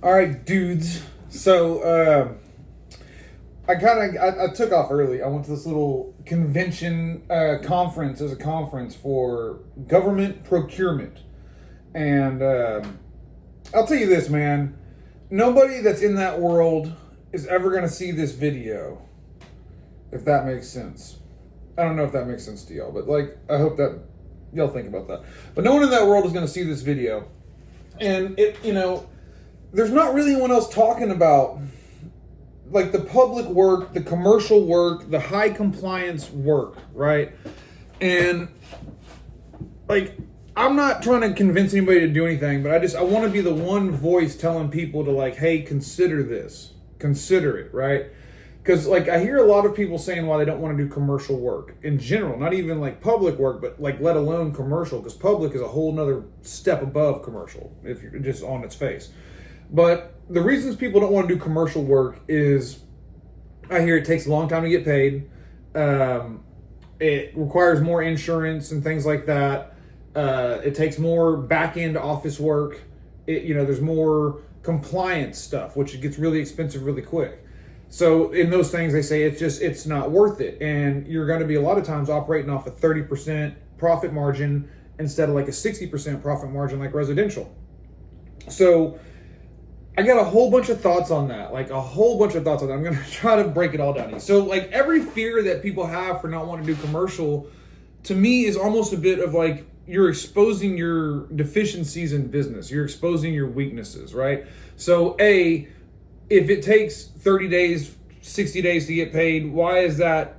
All right, dudes. So I took off early. I went to this little convention conference as a conference for government procurement, and I'll tell you this, man. Nobody that's in that world is ever going to see this video, if that makes sense. I don't know if that makes sense to y'all, but I hope that y'all think about that. But no one in that world is going to see this video, and there's not really anyone else talking about the public work, the commercial work, the high compliance work, right? And I'm not trying to convince anybody to do anything, but I want to be the one voice telling people to hey, consider this, consider it, right? Because I hear a lot of people saying why they don't want to do commercial work in general, not even public work, but let alone commercial, because public is a whole nother step above commercial if you're just on its face. But the reasons people don't want to do commercial work is, I hear it takes a long time to get paid. It requires more insurance and things like that. It takes more back-end office work. There's more compliance stuff, which gets really expensive really quick. So in those things, they say it's not worth it. And you're going to be a lot of times operating off a 30% profit margin instead of a 60% profit margin like residential. So I got a whole bunch of thoughts on that. I'm going to try to break it all down. So every fear that people have for not wanting to do commercial, to me, is almost a bit of you're exposing your deficiencies in business. You're exposing your weaknesses, right? So if it takes 30 days, 60 days to get paid, why is that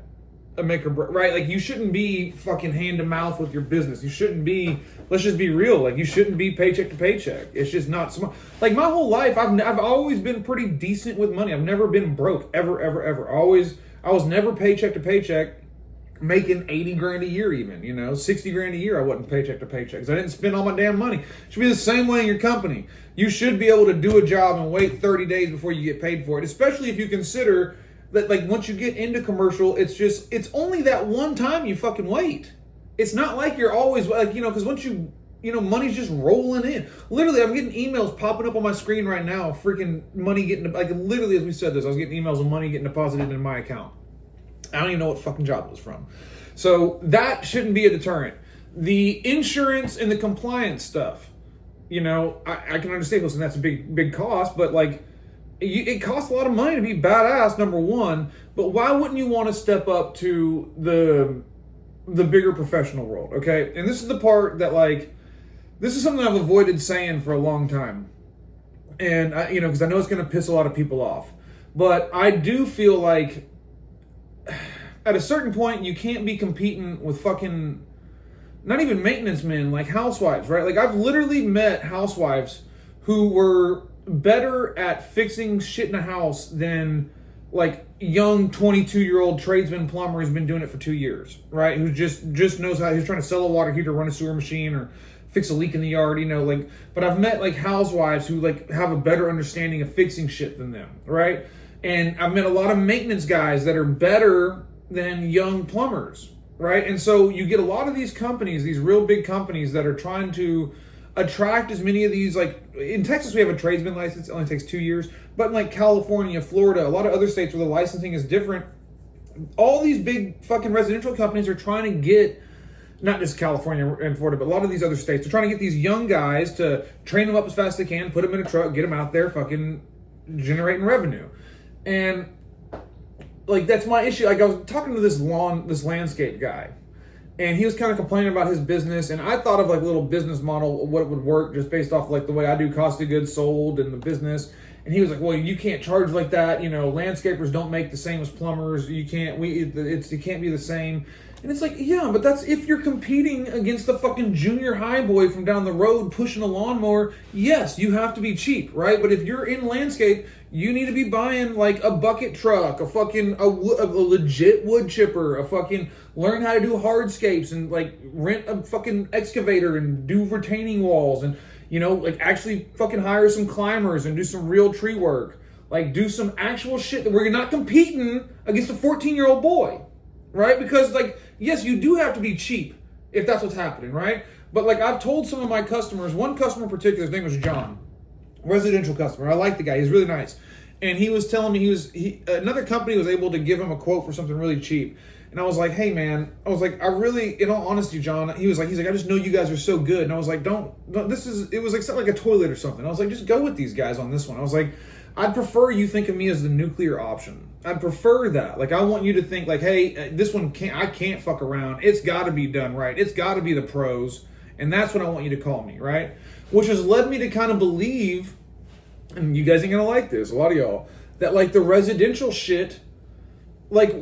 a make or break, right? You shouldn't be fucking hand to mouth with your business. You shouldn't be, let's just be real, you shouldn't be paycheck to paycheck. It's just not smart. My whole life, I've always been pretty decent with money. I've never been broke, ever, ever, ever. I was never paycheck to paycheck, making 80 grand a year even, 60 grand a year. I wasn't paycheck to paycheck because I didn't spend all my damn money. It should be the same way in your company. You should be able to do a job and wait 30 days before you get paid for it, especially if you consider that once you get into commercial, it's only that one time you fucking wait. It's not like you're always because once money's just rolling in. Literally, I'm getting emails popping up on my screen right now, freaking money getting, literally as we said this, I was getting emails of money getting deposited in my account. I don't even know what fucking job it was from. So that shouldn't be a deterrent. The insurance and the compliance stuff, I can understand, listen, that's a big cost, but it costs a lot of money to be badass, number one. But why wouldn't you want to step up to the bigger professional world, okay? And this is the part that this is something I've avoided saying for a long time. And because I know it's going to piss a lot of people off. But I do feel at a certain point, you can't be competing with fucking, not even maintenance men, housewives, right? I've literally met housewives who were better at fixing shit in a house than young 22-year-old tradesman plumber who's been doing it for 2 years, right? Who just knows how, who's trying to sell a water heater, run a sewer machine, or fix a leak in the yard, but I've met housewives who have a better understanding of fixing shit than them, right? And I've met a lot of maintenance guys that are better than young plumbers, right? And so you get a lot of these companies, these real big companies that are trying to attract as many of these, in Texas we have a tradesman license, it only takes 2 years, but in California, Florida, a lot of other states where the licensing is different, all these big fucking residential companies are trying to get, not just California and Florida, but a lot of these other states, they're trying to get these young guys to train them up as fast as they can, put them in a truck, get them out there fucking generating revenue. And that's my issue. I was talking to this landscape guy, and he was kind of complaining about his business, and I thought of a little business model, what would work just based off the way I do cost of goods sold and the business. And he was like, well, you can't charge like that. Landscapers don't make the same as plumbers. It can't be the same. And it's yeah, but that's if you're competing against the fucking junior high boy from down the road pushing a lawnmower. Yes, you have to be cheap, right? But if you're in landscape, you need to be buying a bucket truck, a legit wood chipper, a fucking learn how to do hardscapes, and rent a fucking excavator and do retaining walls, and actually fucking hire some climbers and do some real tree work. Do some actual shit that we're not competing against a 14-year-old boy. Right? Because, yes, you do have to be cheap if that's what's happening, right? But, I've told some of my customers, one customer in particular, his name was John. residential customer. I like the guy. He's really nice. And he was telling me another company was able to give him a quote for something really cheap. And I was like, hey man, I was like, I really, in all honesty, John, he's like, I just know you guys are so good. And I was like, don't it was like something like a toilet or something. I was like, just go with these guys on this one. I was like, I'd prefer you think of me as the nuclear option. I'd prefer that. Like, I want you to think like, hey, this one I can't fuck around. It's got to be done right. It's got to be the pros. And that's what I want you to call me, right? Which has led me to kind of believe, and you guys ain't gonna like this, a lot of y'all, that like the residential shit, like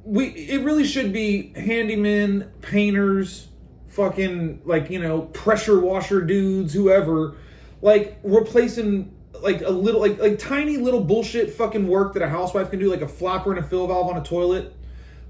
it really should be handymen, painters, fucking like, you know, pressure washer dudes, whoever, like replacing like a little like tiny little bullshit fucking work that a housewife can do, like a flapper and a fill valve on a toilet.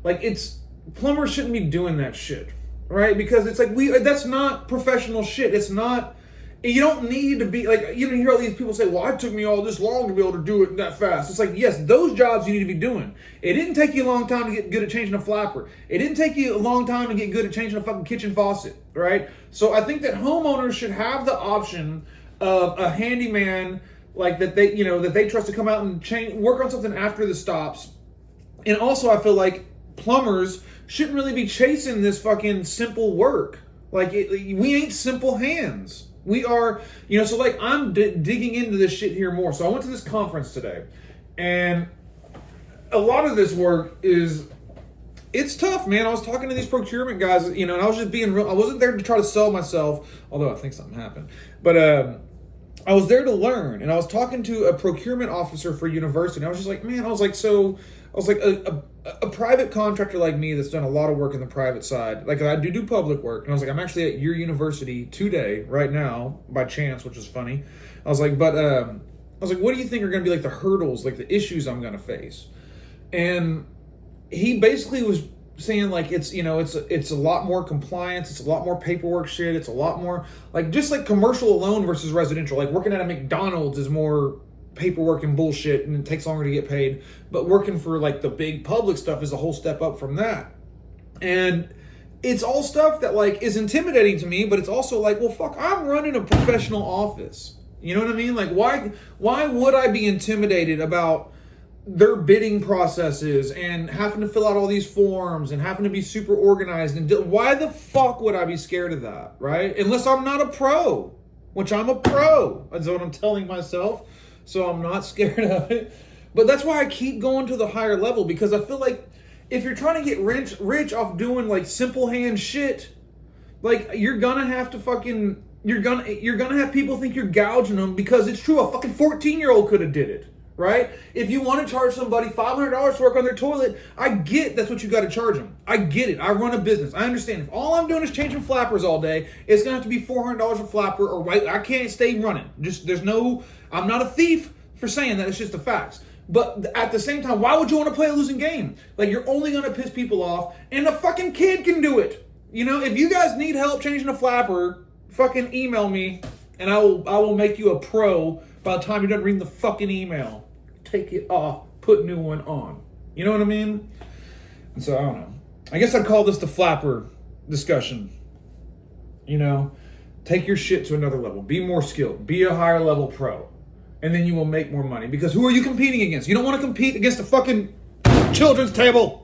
Like, it's plumbers shouldn't be doing that shit, right? Because it's like that's not professional shit. It's not. You don't need to be like, you know, hear all these people say, well, it took me all this long to be able to do it that fast. It's like, yes, those jobs you need to be doing. It didn't take you a long time to get good at changing a flapper. It didn't take you a long time to get good at changing a fucking kitchen faucet, right? So I think that homeowners should have the option of a handyman like that they trust to come out and work on something after the stops. And also I feel like plumbers shouldn't really be chasing this fucking simple work. Like, we ain't simple hands. We are, you know, so like I'm digging into this shit here more. So I went to this conference today, and a lot of this work it's tough, man. I was talking to these procurement guys, you know, and I was just being real. I wasn't there to try to sell myself, although I think something happened. But I was there to learn, and I was talking to a procurement officer for university, and I was just like, man, I was like, a private contractor like me that's done a lot of work in the private side, like I do public work, and I was like, I'm actually at your university today, right now, by chance, which is funny. I was like, but I was like, what do you think are going to be like the hurdles, like the issues I'm going to face? And he basically was saying like it's a lot more compliance, it's a lot more paperwork shit, it's a lot more like just like commercial alone versus residential. Like working at a McDonald's is more paperwork and bullshit and it takes longer to get paid, but working for like the big public stuff is a whole step up from that. And it's all stuff that like is intimidating to me, but it's also like, well, fuck, I'm running a professional office. You know what I mean? Like, why would I be intimidated about their bidding processes and having to fill out all these forms and having to be super organized? And why the fuck would I be scared of that, right? Unless I'm not a pro, which I'm a pro. That's what I'm telling myself. So I'm not scared of it. But that's why I keep going to the higher level, because I feel like if you're trying to get rich off doing like simple hand shit, like you're gonna have to fucking you're gonna have people think you're gouging them, because it's true. A fucking 14-year-old could have did it, right? If you want to charge somebody $500 to work on their toilet, I get that's what you got to charge them. I get it. I run a business. I understand. If all I'm doing is changing flappers all day, it's gonna have to be $400 a flapper, or I can't stay running. I'm not a thief for saying that. It's just the facts. But at the same time, why would you want to play a losing game? Like, you're only going to piss people off, and a fucking kid can do it. You know, if you guys need help changing a flapper, fucking email me, and I will make you a pro by the time you're done reading the fucking email. Take it off, put a new one on. You know what I mean? And so, I don't know. I guess I'd call this the flapper discussion. You know, take your shit to another level. Be more skilled. Be a higher level pro. And then you will make more money. Because who are you competing against? You don't want to compete against the fucking children's table.